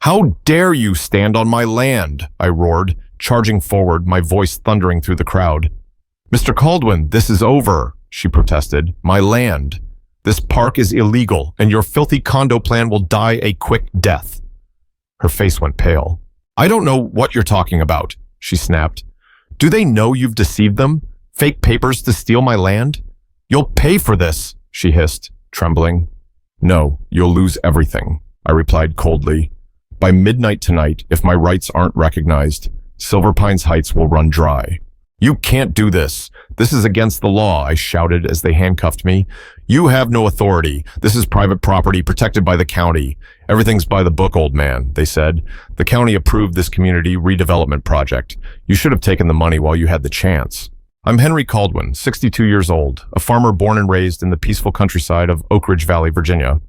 "How dare you stand on my land?" I roared, charging forward, my voice thundering through the crowd. "Mr. Caldwyn, this is over," she protested. "My land. This park is illegal, and your filthy condo plan will die a quick death." Her face went pale. "I don't know what you're talking about," she snapped. "Do they know you've deceived them? Fake papers to steal my land? You'll pay for this," she hissed, trembling. "No, you'll lose everything," I replied coldly. "By midnight tonight, if my rights aren't recognized, Silver Pines Heights will run dry." "You can't do this. This is against the law," I shouted as they handcuffed me. "You have no authority. This is private property protected by the county. Everything's by the book, old man," they said. "The county approved this community redevelopment project. You should have taken the money while you had the chance." I'm Henry Caldwyn, 62 years old, a farmer born and raised in the peaceful countryside of Oak Ridge Valley, Virginia.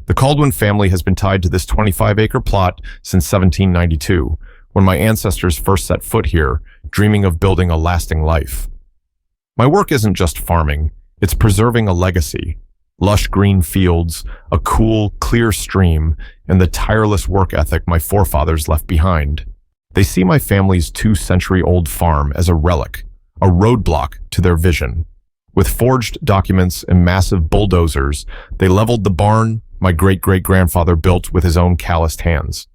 The Caldwyn family has been tied to this 25-acre plot since 1792, when my ancestors first set foot here, dreaming of building a lasting life. My work isn't just farming, it's preserving a legacy. Lush green fields, a cool, clear stream, and the tireless work ethic my forefathers left behind. They see my family's 2-century-old farm as a relic, a roadblock to their vision. With forged documents and massive bulldozers, they leveled the barn my great-great-grandfather built with his own calloused hands.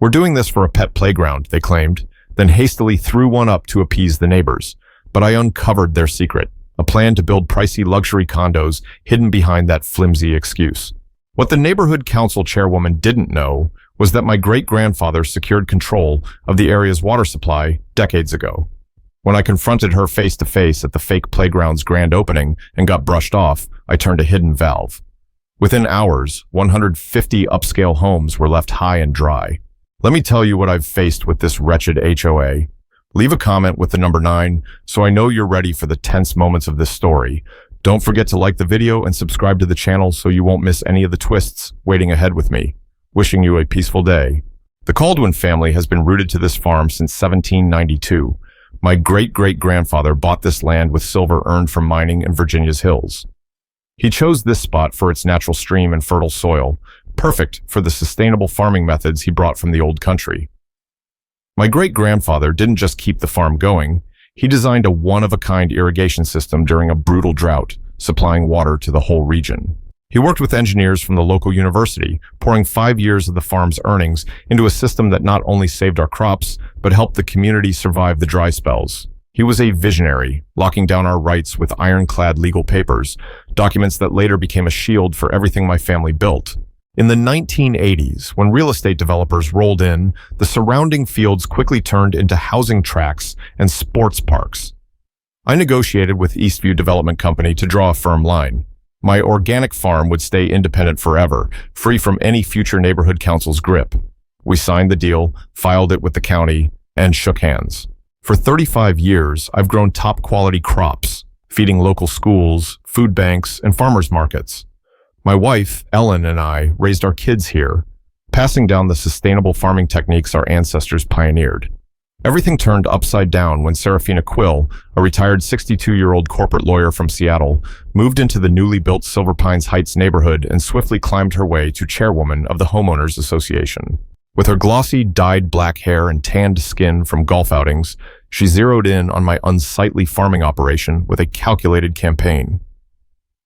"We're doing this for a pet playground," they claimed, then hastily threw one up to appease the neighbors. But I uncovered their secret, a plan to build pricey luxury condos hidden behind that flimsy excuse. What the neighborhood council chairwoman didn't know was that my great-grandfather secured control of the area's water supply decades ago. When I confronted her face-to-face at the fake playground's grand opening and got brushed off, I turned a hidden valve. Within hours, 150 upscale homes were left high and dry. Let me tell you what I've faced with this wretched HOA. Leave a comment with the number 9 so I know you're ready for the tense moments of this story. Don't forget to like the video and subscribe to the channel so you won't miss any of the twists waiting ahead with me. Wishing you a peaceful day. The Caldwyn family has been rooted to this farm since 1792. My great-great-grandfather bought this land with silver earned from mining in Virginia's hills. He chose this spot for its natural stream and fertile soil, perfect for the sustainable farming methods he brought from the old country. My great-grandfather didn't just keep the farm going, he designed a one-of-a-kind irrigation system during a brutal drought, supplying water to the whole region. He worked with engineers from the local university, pouring 5 years of the farm's earnings into a system that not only saved our crops, but helped the community survive the dry spells. He was a visionary, locking down our rights with ironclad legal papers, documents that later became a shield for everything my family built. In the 1980s, when real estate developers rolled in, the surrounding fields quickly turned into housing tracts and sports parks. I negotiated with Eastview Development Company to draw a firm line. My organic farm would stay independent forever, free from any future neighborhood council's grip. We signed the deal, filed it with the county, and shook hands. For 35 years, I've grown top-quality crops, feeding local schools, food banks, and farmers markets. My wife, Ellen, and I raised our kids here, passing down the sustainable farming techniques our ancestors pioneered. Everything turned upside down when Serafina Quill, a retired 62-year-old corporate lawyer from Seattle, moved into the newly built Silver Pines Heights neighborhood and swiftly climbed her way to chairwoman of the Homeowners Association. With her glossy, dyed black hair and tanned skin from golf outings, she zeroed in on my unsightly farming operation with a calculated campaign.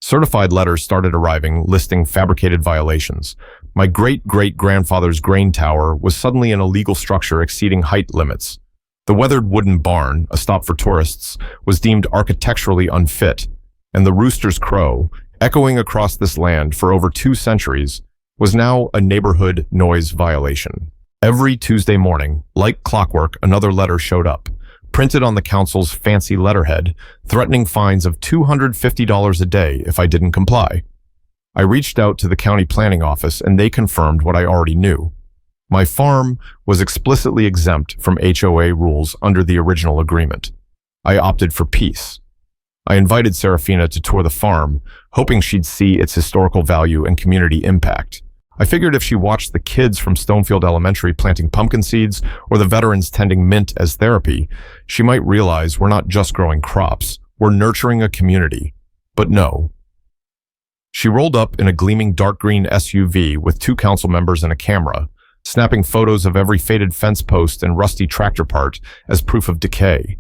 Certified letters started arriving, listing fabricated violations. My great-great-grandfather's grain tower was suddenly an illegal structure exceeding height limits. The weathered wooden barn, a stop for tourists, was deemed architecturally unfit, and the rooster's crow, echoing across this land for over 2 centuries, was now a neighborhood noise violation. Every Tuesday morning, like clockwork, another letter showed up, printed on the council's fancy letterhead, threatening fines of $250 a day if I didn't comply. I reached out to the county planning office and they confirmed what I already knew. My farm was explicitly exempt from HOA rules under the original agreement. I opted for peace. I invited Serafina to tour the farm, hoping she'd see its historical value and community impact. I figured if she watched the kids from Stonefield Elementary planting pumpkin seeds or the veterans tending mint as therapy, she might realize we're not just growing crops, we're nurturing a community. But no. She rolled up in a gleaming dark green SUV with 2 council members and a camera, snapping photos of every faded fence post and rusty tractor part as proof of decay.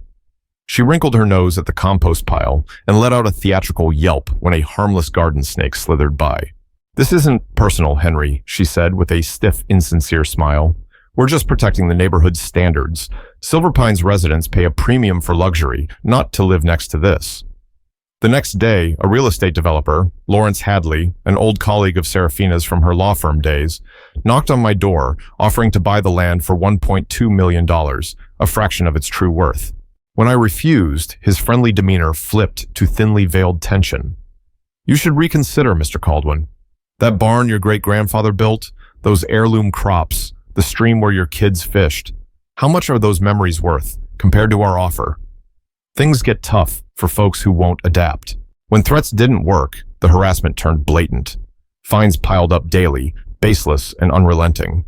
She wrinkled her nose at the compost pile and let out a theatrical yelp when a harmless garden snake slithered by. "This isn't personal, Henry," she said with a stiff, insincere smile. "We're just protecting the neighborhood's standards. Silver Pines residents pay a premium for luxury, not to live next to this." The next day, a real estate developer, Lawrence Hadley, an old colleague of Serafina's from her law firm days, knocked on my door, offering to buy the land for $1.2 million, a fraction of its true worth. When I refused, his friendly demeanor flipped to thinly veiled tension. "You should reconsider, Mr. Caldwyn. That barn your great-grandfather built, those heirloom crops, the stream where your kids fished, how much are those memories worth compared to our offer?" Things get tough for folks who won't adapt. When threats didn't work, the harassment turned blatant. Fines piled up daily, baseless and unrelenting.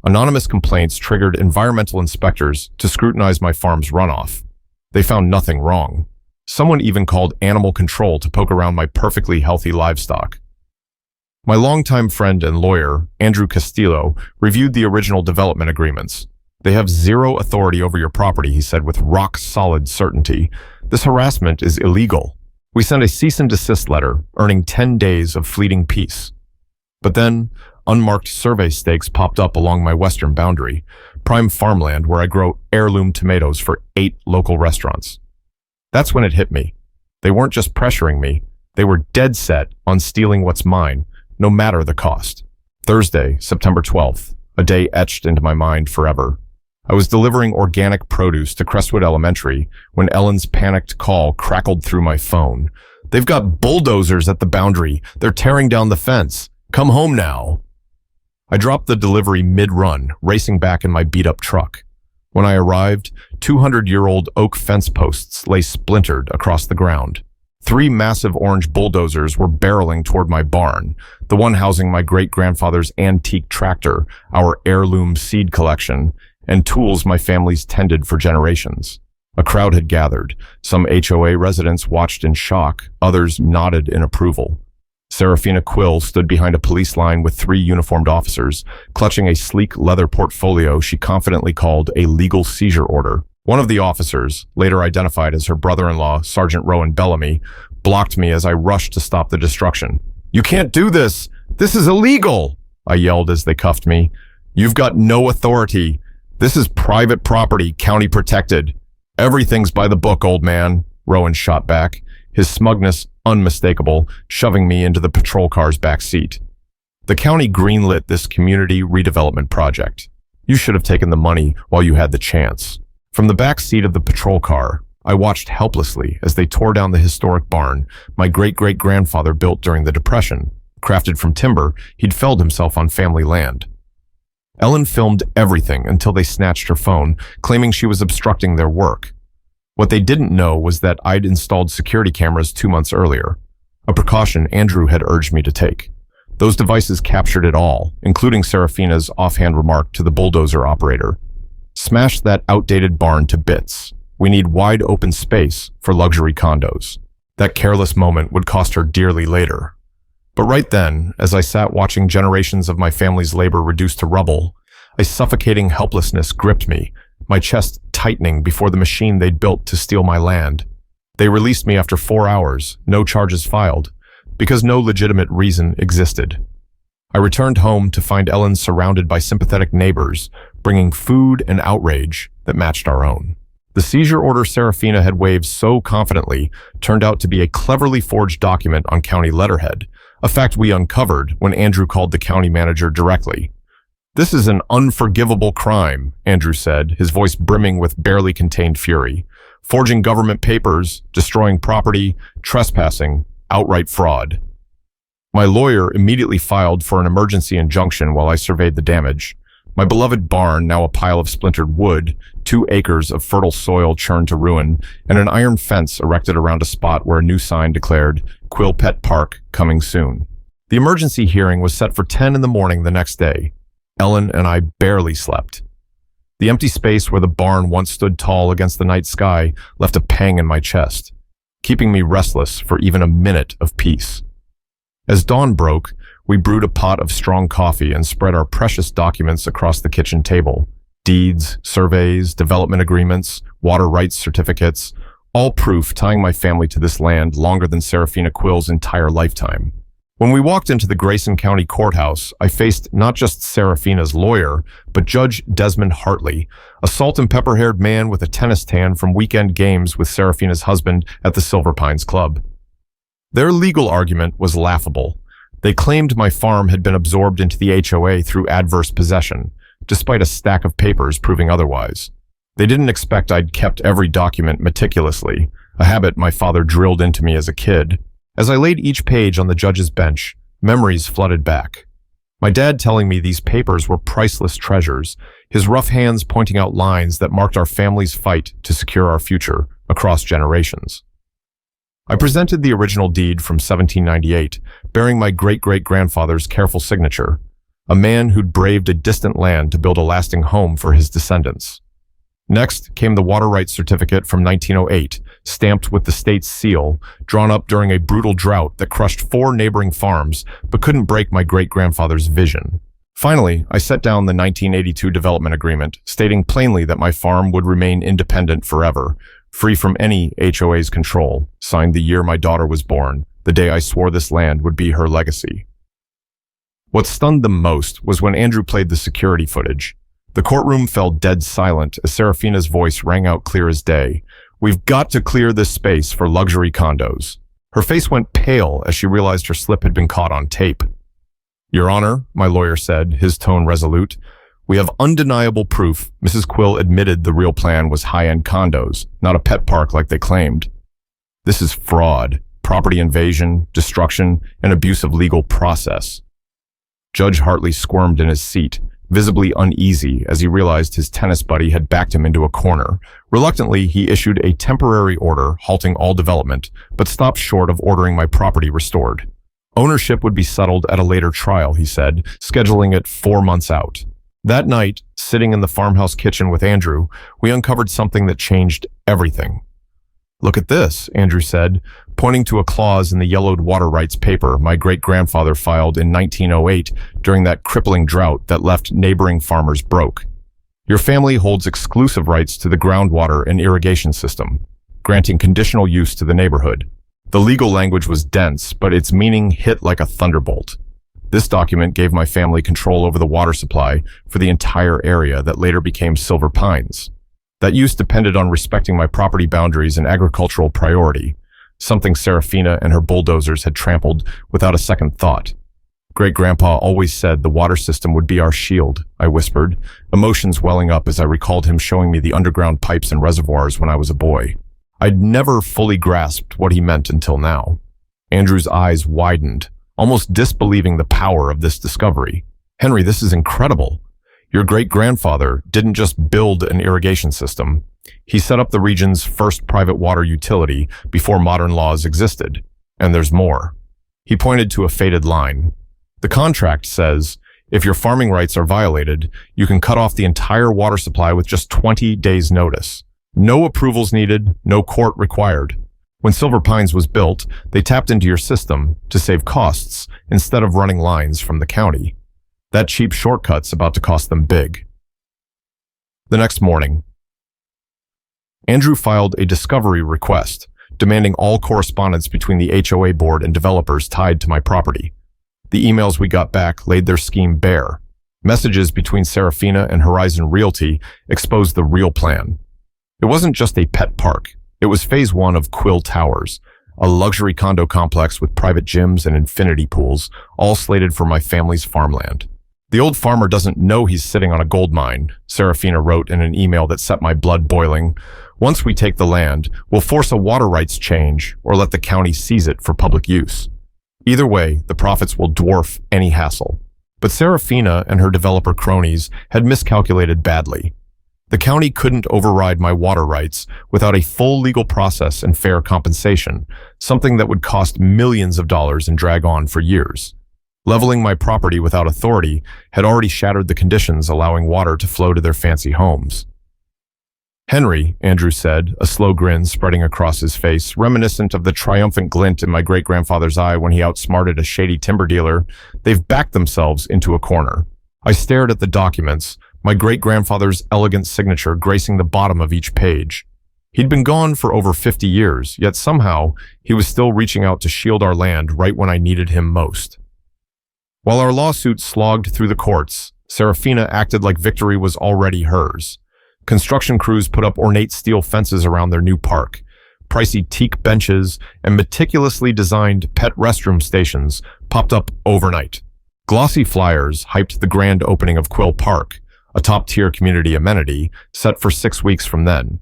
Anonymous complaints triggered environmental inspectors to scrutinize my farm's runoff. They found nothing wrong. Someone even called animal control to poke around my perfectly healthy livestock. My longtime friend and lawyer, Andrew Castillo, reviewed the original development agreements. "They have zero authority over your property," he said with rock-solid certainty. "This harassment is illegal." We sent a cease and desist letter, earning 10 days of fleeting peace. But then, unmarked survey stakes popped up along my western boundary, prime farmland where I grow heirloom tomatoes for 8 local restaurants. That's when it hit me. They weren't just pressuring me. They were dead set on stealing what's mine, no matter the cost. Thursday, September 12th, a day etched into my mind forever. I was delivering organic produce to Crestwood Elementary when Ellen's panicked call crackled through my phone. "They've got bulldozers at the boundary. They're tearing down the fence. Come home now." I dropped the delivery mid-run, racing back in my beat-up truck. When I arrived, 200-year-old oak fence posts lay splintered across the ground. 3 massive orange bulldozers were barreling toward my barn, the one housing my great-grandfather's antique tractor, our heirloom seed collection, and tools my family's tended for generations. A crowd had gathered. Some HOA residents watched in shock, others nodded in approval. Serafina Quill stood behind a police line with 3 uniformed officers, clutching a sleek leather portfolio she confidently called a legal seizure order. One of the officers, later identified as her brother-in-law, Sergeant Rowan Bellamy, blocked me as I rushed to stop the destruction. "You can't do this! This is illegal!" I yelled as they cuffed me. "You've got no authority. This is private property, county protected." "Everything's by the book, old man," Rowan shot back, his smugness unmistakable, shoving me into the patrol car's back seat. "The county greenlit this community redevelopment project. You should have taken the money while you had the chance." From the back seat of the patrol car, I watched helplessly as they tore down the historic barn my great-great-grandfather built during the Depression. Crafted from timber, he'd felled himself on family land. Ellen filmed everything until they snatched her phone, claiming she was obstructing their work. What they didn't know was that I'd installed security cameras 2 months earlier, a precaution Andrew had urged me to take. Those devices captured it all, including Serafina's offhand remark to the bulldozer operator. "Smash that outdated barn to bits. We need wide open space for luxury condos." That careless moment would cost her dearly later. But right then, as I sat watching generations of my family's labor reduced to rubble, a suffocating helplessness gripped me, my chest tightening before the machine they'd built to steal my land. They released me after 4 hours, no charges filed, because no legitimate reason existed. I returned home to find Ellen surrounded by sympathetic neighbors, bringing food and outrage that matched our own. The seizure order Serafina had waved so confidently turned out to be a cleverly forged document on county letterhead, a fact we uncovered when Andrew called the county manager directly. "This is an unforgivable crime," Andrew said, his voice brimming with barely contained fury. "Forging government papers, destroying property, trespassing, outright fraud." My lawyer immediately filed for an emergency injunction while I surveyed the damage. My beloved barn, now a pile of splintered wood, 2 acres of fertile soil churned to ruin, and an iron fence erected around a spot where a new sign declared, "Quill Pet Park, coming soon." The emergency hearing was set for 10 in the morning the next day. Ellen and I barely slept. The empty space where the barn once stood tall against the night sky left a pang in my chest, keeping me restless for even a minute of peace. As dawn broke, We brewed a pot of strong coffee and spread our precious documents across the kitchen table. Deeds, surveys, development agreements, water rights certificates, all proof tying my family to this land longer than Serafina Quill's entire lifetime. When we walked into the Grayson County Courthouse, I faced not just Serafina's lawyer, but Judge Desmond Hartley, a salt and pepper-haired man with a tennis tan from weekend games with Serafina's husband at the Silver Pines Club. Their legal argument was laughable. They claimed my farm had been absorbed into the HOA through adverse possession, despite a stack of papers proving otherwise. They didn't expect I'd kept every document meticulously, a habit my father drilled into me as a kid. As I laid each page on the judge's bench, memories flooded back. My dad telling me these papers were priceless treasures, his rough hands pointing out lines that marked our family's fight to secure our future across generations. I presented the original deed from 1798, bearing my great-great-grandfather's careful signature, a man who'd braved a distant land to build a lasting home for his descendants. Next came the water rights certificate from 1908, stamped with the state's seal, drawn up during a brutal drought that crushed 4 neighboring farms but couldn't break my great-grandfather's vision. Finally, I set down the 1982 development agreement, stating plainly that my farm would remain independent forever, free from any HOA's control, signed the year my daughter was born, the day I swore this land would be her legacy. What stunned them most was when Andrew played the security footage. The courtroom fell dead silent as Serafina's voice rang out clear as day. "We've got to clear this space for luxury condos." Her face went pale as she realized her slip had been caught on tape. "Your Honor," my lawyer said, his tone resolute, "we have undeniable proof Mrs. Quill admitted the real plan was high-end condos, not a pet park like they claimed. This is fraud, property invasion, destruction, and abuse of legal process." Judge Hartley squirmed in his seat, visibly uneasy as he realized his tennis buddy had backed him into a corner. Reluctantly, he issued a temporary order halting all development, but stopped short of ordering my property restored. Ownership would be settled at a later trial, he said, scheduling it 4 months out. That night, sitting in the farmhouse kitchen with Andrew, we uncovered something that changed everything. "Look at this," Andrew said, pointing to a clause in the yellowed water rights paper my great-grandfather filed in 1908 during that crippling drought that left neighboring farmers broke. "Your family holds exclusive rights to the groundwater and irrigation system, granting conditional use to the neighborhood." The legal language was dense, but its meaning hit like a thunderbolt. This document gave my family control over the water supply for the entire area that later became Silver Pines. That use depended on respecting my property boundaries and agricultural priority, something Serafina and her bulldozers had trampled without a second thought. "Great-grandpa always said the water system would be our shield," I whispered, emotions welling up as I recalled him showing me the underground pipes and reservoirs when I was a boy. I'd never fully grasped what he meant until now. Andrew's eyes widened, almost disbelieving the power of this discovery. "Henry, this is incredible. Your great-grandfather didn't just build an irrigation system. He set up the region's first private water utility before modern laws existed. And there's more." He pointed to a faded line. "The contract says, if your farming rights are violated, you can cut off the entire water supply with just 20 days' notice. No approvals needed, no court required. When Silver Pines was built, they tapped into your system to save costs instead of running lines from the county. That cheap shortcut's about to cost them big." The next morning, Andrew filed a discovery request, demanding all correspondence between the HOA board and developers tied to my property. The emails we got back laid their scheme bare. Messages between Serafina and Horizon Realty exposed the real plan. It wasn't just a pet park. It was phase 1 of Quill Towers, a luxury condo complex with private gyms and infinity pools, all slated for my family's farmland. "The old farmer doesn't know he's sitting on a gold mine," Serafina wrote in an email that set my blood boiling. "Once we take the land, we'll force a water rights change or let the county seize it for public use. Either way, the profits will dwarf any hassle." But Serafina and her developer cronies had miscalculated badly. The county couldn't override my water rights without a full legal process and fair compensation, something that would cost millions of dollars and drag on for years. Leveling my property without authority had already shattered the conditions allowing water to flow to their fancy homes. Henry, Andrew said, a slow grin spreading across his face, reminiscent of the triumphant glint in my great-grandfather's eye when he outsmarted a shady timber dealer. They've backed themselves into a corner. I stared at the documents, my great-grandfather's elegant signature gracing the bottom of each page. He'd been gone for over 50 years, yet somehow he was still reaching out to shield our land right when I needed him most. While our lawsuit slogged through the courts, Serafina acted like victory was already hers. Construction crews put up ornate steel fences around their new park. Pricey teak benches and meticulously designed pet restroom stations popped up overnight. Glossy flyers hyped the grand opening of Quill Park, a top-tier community amenity set for 6 weeks from then.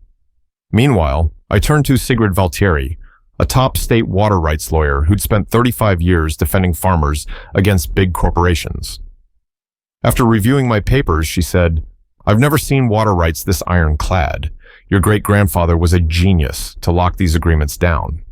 Meanwhile, I turned to Sigrid Valtieri, a top state water rights lawyer who'd spent 35 years defending farmers against big corporations. After reviewing my papers, she said, "I've never seen water rights this ironclad. Your great-grandfather was a genius to lock these agreements down."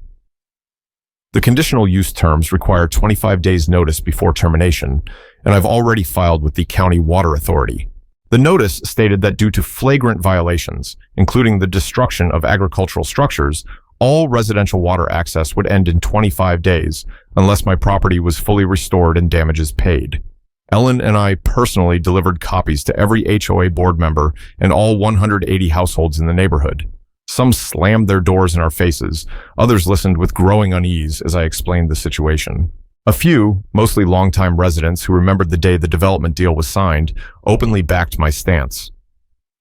The conditional use terms require 25 days notice before termination, and I've already filed with the County Water Authority. The notice stated that due to flagrant violations, including the destruction of agricultural structures, all residential water access would end in 25 days unless my property was fully restored and damages paid. Ellen and I personally delivered copies to every HOA board member and all 180 households in the neighborhood. Some slammed their doors in our faces. Others listened with growing unease as I explained the situation. A few, mostly longtime residents who remembered the day the development deal was signed, openly backed my stance.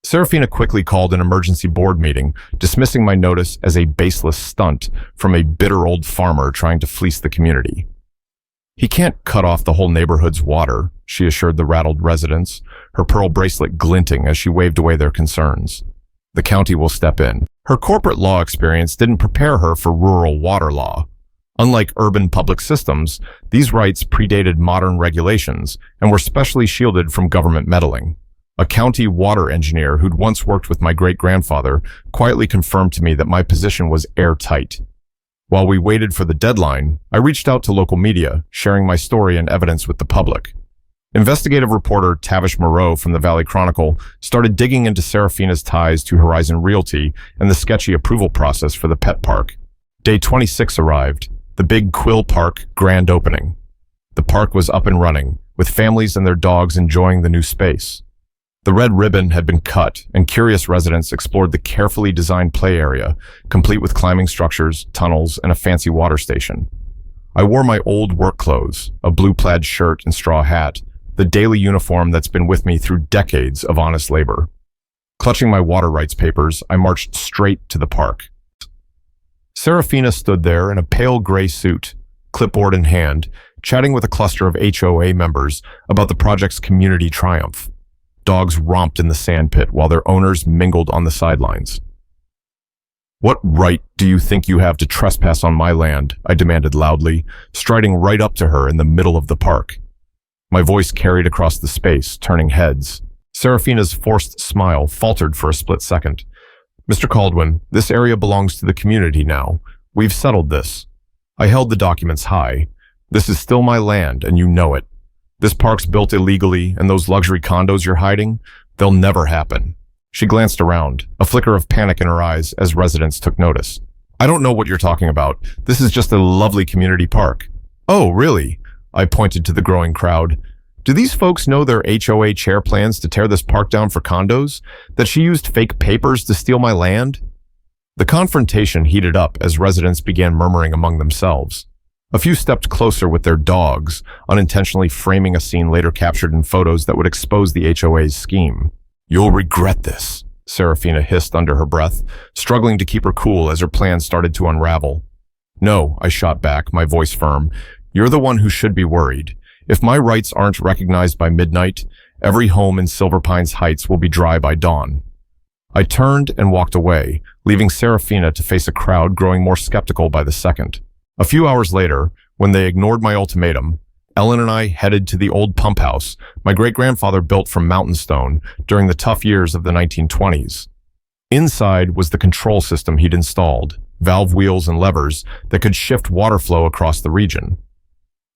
Serafina quickly called an emergency board meeting, dismissing my notice as a baseless stunt from a bitter old farmer trying to fleece the community. "He can't cut off the whole neighborhood's water," she assured the rattled residents, her pearl bracelet glinting as she waved away their concerns. "The county will step in." Her corporate law experience didn't prepare her for rural water law. Unlike urban public systems, these rights predated modern regulations and were specially shielded from government meddling. A county water engineer who'd once worked with my great-grandfather quietly confirmed to me that my position was airtight. While we waited for the deadline, I reached out to local media, sharing my story and evidence with the public. Investigative reporter Tavish Moreau from the Valley Chronicle started digging into Serafina's ties to Horizon Realty and the sketchy approval process for the pet park. Day 26 arrived, the big Quill Park grand opening. The park was up and running, with families and their dogs enjoying the new space. The red ribbon had been cut, and curious residents explored the carefully designed play area, complete with climbing structures, tunnels, and a fancy water station. I wore my old work clothes, a blue plaid shirt and straw hat, the daily uniform that's been with me through decades of honest labor. Clutching my water rights papers, I marched straight to the park. Serafina stood there in a pale gray suit, clipboard in hand, chatting with a cluster of HOA members about the project's community triumph. Dogs romped in the sandpit while their owners mingled on the sidelines. "What right do you think you have to trespass on my land?" I demanded loudly, striding right up to her in the middle of the park. My voice carried across the space, turning heads. Serafina's forced smile faltered for a split second. "Mr. Caldwyn, this area belongs to the community now. We've settled this." I held the documents high. "This is still my land, and you know it. This park's built illegally, and those luxury condos you're hiding, they'll never happen." She glanced around, a flicker of panic in her eyes as residents took notice. "I don't know what you're talking about. This is just a lovely community park." "Oh, really?" I pointed to the growing crowd. "Do these folks know their HOA chair plans to tear this park down for condos? That she used fake papers to steal my land?" The confrontation heated up as residents began murmuring among themselves. A few stepped closer with their dogs, unintentionally framing a scene later captured in photos that would expose the HOA's scheme. "You'll regret this," Serafina hissed under her breath, struggling to keep her cool as her plans started to unravel. "No," I shot back, my voice firm. "You're the one who should be worried. If my rights aren't recognized by midnight, every home in Silver Pines Heights will be dry by dawn." I turned and walked away, leaving Serafina to face a crowd growing more skeptical by the second. A few hours later, when they ignored my ultimatum, Ellen and I headed to the old pump house my great-grandfather built from mountain stone during the tough years of the 1920s. Inside was the control system he'd installed, valve wheels and levers that could shift water flow across the region.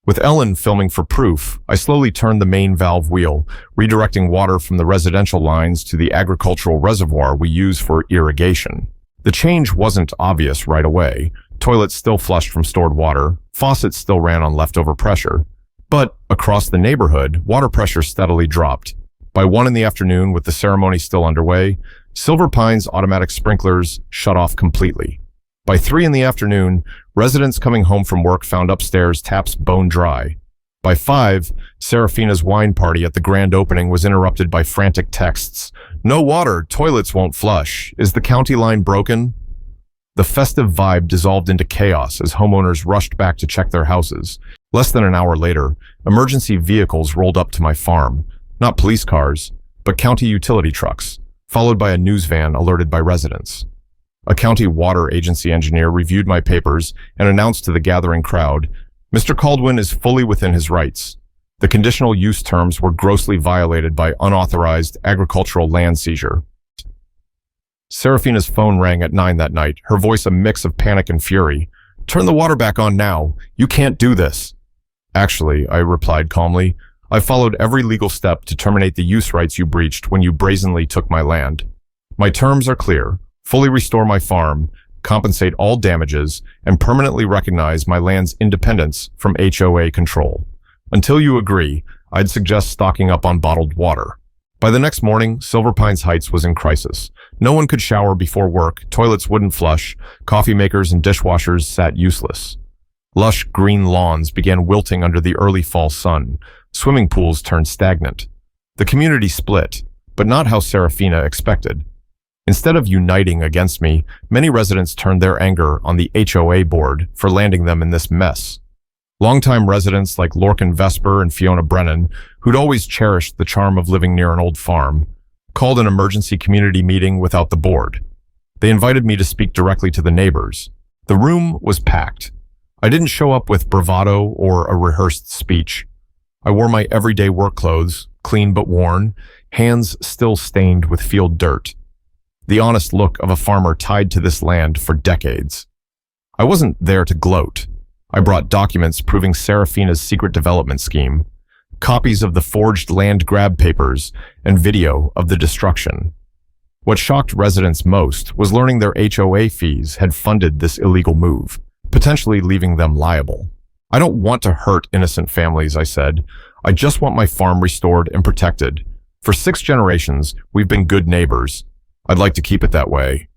With Ellen filming for proof, I slowly turned the main valve wheel, redirecting water from the residential lines to the agricultural reservoir we use for irrigation. The change wasn't obvious right away. Toilets still flushed from stored water, faucets still ran on leftover pressure. But across the neighborhood, water pressure steadily dropped. By 1 in the afternoon, with the ceremony still underway, Silver Pine's automatic sprinklers shut off completely. By 3 in the afternoon, residents coming home from work found upstairs taps bone dry. By 5, Serafina's wine party at the grand opening was interrupted by frantic texts. "No water, toilets won't flush. Is the county line broken?" The festive vibe dissolved into chaos as homeowners rushed back to check their houses. Less than an hour later, emergency vehicles rolled up to my farm. Not police cars, but county utility trucks, followed by a news van alerted by residents. A county water agency engineer reviewed my papers and announced to the gathering crowd, "Mr. Caldwyn is fully within his rights. The conditional use terms were grossly violated by unauthorized agricultural land seizure." Serafina's phone rang at 9 that night, her voice a mix of panic and fury. "Turn the water back on now. You can't do this." "Actually," I replied calmly, "I followed every legal step to terminate the use rights you breached when you brazenly took my land. My terms are clear. Fully restore my farm, compensate all damages, and permanently recognize my land's independence from HOA control. Until you agree, I'd suggest stocking up on bottled water." By the next morning, Silver Pines Heights was in crisis. No one could shower before work, toilets wouldn't flush, coffee makers and dishwashers sat useless. Lush green lawns began wilting under the early fall sun. Swimming pools turned stagnant. The community split, but not how Serafina expected. Instead of uniting against me, many residents turned their anger on the HOA board for landing them in this mess. Longtime residents like Lorcan Vesper and Fiona Brennan, who'd always cherished the charm of living near an old farm, called an emergency community meeting without the board. They invited me to speak directly to the neighbors. The room was packed. I didn't show up with bravado or a rehearsed speech. I wore my everyday work clothes, clean but worn, hands still stained with field dirt. The honest look of a farmer tied to this land for decades. I wasn't there to gloat. I brought documents proving Serafina's secret development scheme, copies of the forged land grab papers, and video of the destruction. What shocked residents most was learning their HOA fees had funded this illegal move, potentially leaving them liable. "I don't want to hurt innocent families," I said. "I just want my farm restored and protected. For 6 generations, we've been good neighbors. I'd like to keep it that way."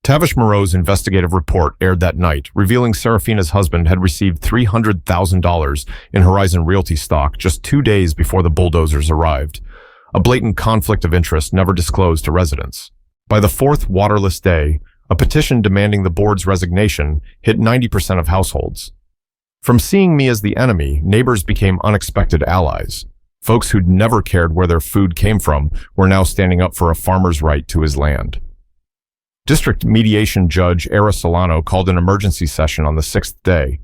Tavish Moreau's investigative report aired that night, revealing Serafina's husband had received $300,000 in Horizon Realty stock just 2 days before the bulldozers arrived, a blatant conflict of interest never disclosed to residents. By the 4th waterless day, a petition demanding the board's resignation hit 90% of households. From seeing me as the enemy, neighbors became unexpected allies. Folks who'd never cared where their food came from were now standing up for a farmer's right to his land. District Mediation Judge Era Solano called an emergency session on the 6th day.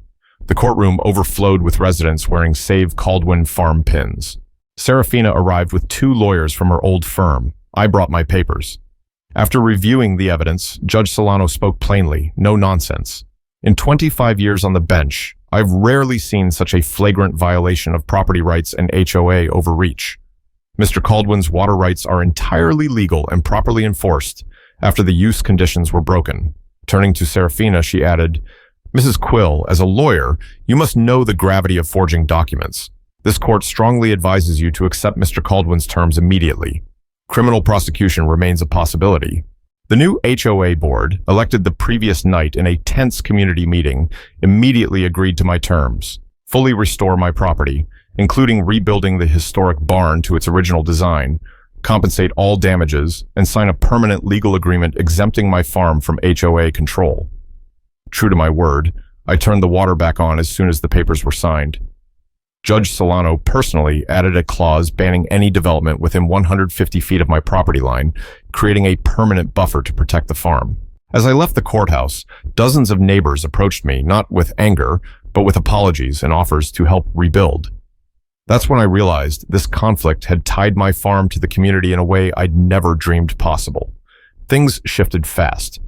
The courtroom overflowed with residents wearing Save Caldwyn farm pins. Serafina arrived with 2 lawyers from her old firm. I brought my papers. After reviewing the evidence, Judge Solano spoke plainly, no nonsense. In 25 years on the bench, I've rarely seen such a flagrant violation of property rights and HOA overreach. Mr. Caldwyn's water rights are entirely legal and properly enforced after the use conditions were broken. Turning to Serafina, she added, "Mrs. Quill, as a lawyer, you must know the gravity of forging documents. This court strongly advises you to accept Mr. Caldwyn's terms immediately. Criminal prosecution remains a possibility." The new HOA board, elected the previous night in a tense community meeting, immediately agreed to my terms: fully restore my property, including rebuilding the historic barn to its original design, compensate all damages, and sign a permanent legal agreement exempting my farm from HOA control. True to my word, I turned the water back on as soon as the papers were signed. Judge Solano personally added a clause banning any development within 150 feet of my property line, creating a permanent buffer to protect the farm. As I left the courthouse, dozens of neighbors approached me, not with anger, but with apologies and offers to help rebuild. That's when I realized this conflict had tied my farm to the community in a way I'd never dreamed possible. Things shifted fast.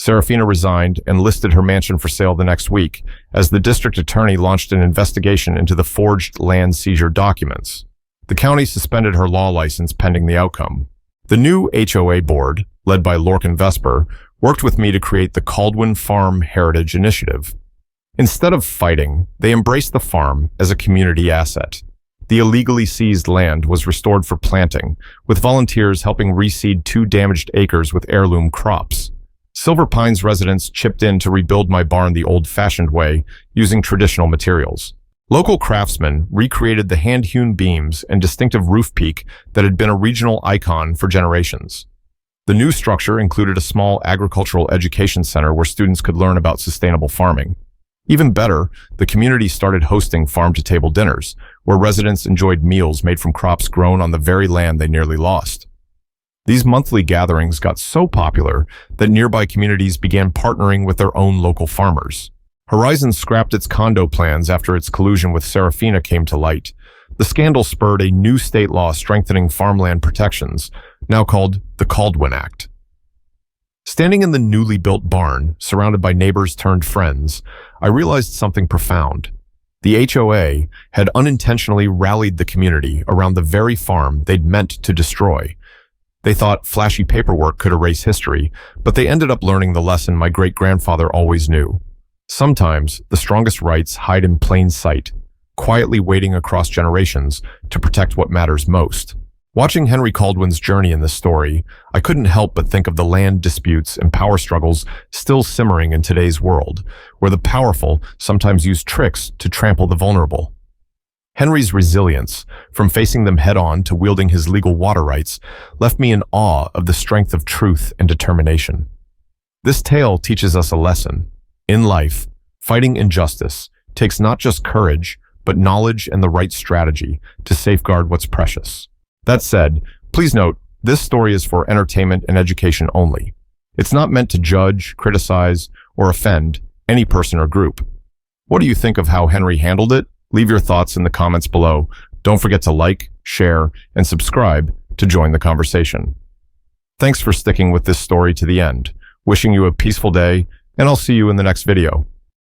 Serafina resigned and listed her mansion for sale the next week, as the district attorney launched an investigation into the forged land seizure documents. The county suspended her law license pending the outcome. The new HOA board, led by Lorcan Vesper, worked with me to create the Caldwyn Farm Heritage Initiative. Instead of fighting, they embraced the farm as a community asset. The illegally seized land was restored for planting, with volunteers helping reseed 2 damaged acres with heirloom crops. Silver Pines residents chipped in to rebuild my barn the old-fashioned way, using traditional materials. Local craftsmen recreated the hand-hewn beams and distinctive roof peak that had been a regional icon for generations. The new structure included a small agricultural education center where students could learn about sustainable farming. Even better, the community started hosting farm-to-table dinners, where residents enjoyed meals made from crops grown on the very land they nearly lost. These monthly gatherings got so popular that nearby communities began partnering with their own local farmers. Horizon scrapped its condo plans after its collusion with Serafina came to light. The scandal spurred a new state law strengthening farmland protections, now called the Caldwyn Act. Standing in the newly built barn, surrounded by neighbors turned friends, I realized something profound. The HOA had unintentionally rallied the community around the very farm they'd meant to destroy. They thought flashy paperwork could erase history, but they ended up learning the lesson my great-grandfather always knew. Sometimes, the strongest rights hide in plain sight, quietly waiting across generations to protect what matters most. Watching Henry Caldwyn's journey in this story, I couldn't help but think of the land disputes and power struggles still simmering in today's world, where the powerful sometimes use tricks to trample the vulnerable. Henry's resilience, from facing them head-on to wielding his legal water rights, left me in awe of the strength of truth and determination. This tale teaches us a lesson. In life, fighting injustice takes not just courage, but knowledge and the right strategy to safeguard what's precious. That said, please note, this story is for entertainment and education only. It's not meant to judge, criticize, or offend any person or group. What do you think of how Henry handled it? Leave your thoughts in the comments below. Don't forget to like, share, and subscribe to join the conversation. Thanks for sticking with this story to the end. Wishing you a peaceful day, and I'll see you in the next video.